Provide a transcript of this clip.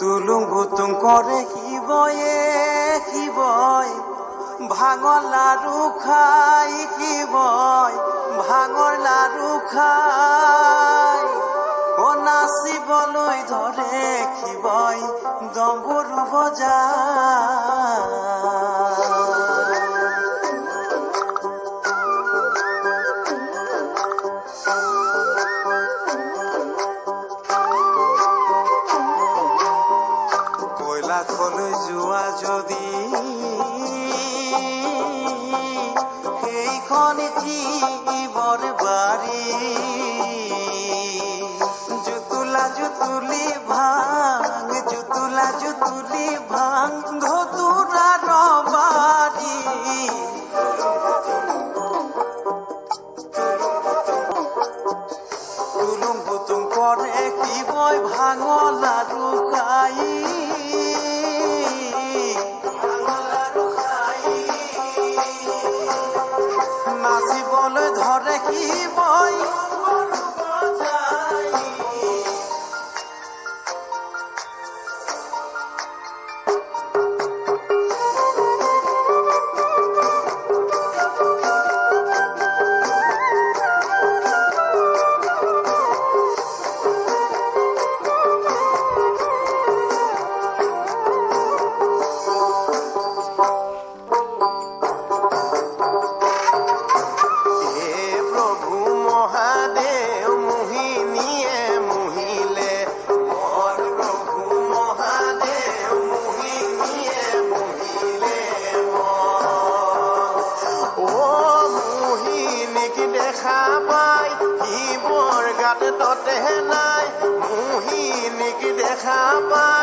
তুলুং গুতুং কৰে শিৱই ভাঙৰ লাৰু খাই শিৱই ভাঙৰ লাৰু খাই নাচিবলৈ ধৰে শিৱই ডম্বৰু বজায় কৈলাশলৈ যোৱা যদি সেইখন শিৱৰ বাৰী জুতুলা জুতুলি ভাং ধতুৰাৰ বাৰী তুলুং পুতুং কৰে শিৱই ভাঙৰ লাৰু খাই নাচিবলৈ ধৰে শিৱই দেখা পাই শিৱৰ গাত ততে নাই মোহিনীক দেখা পাই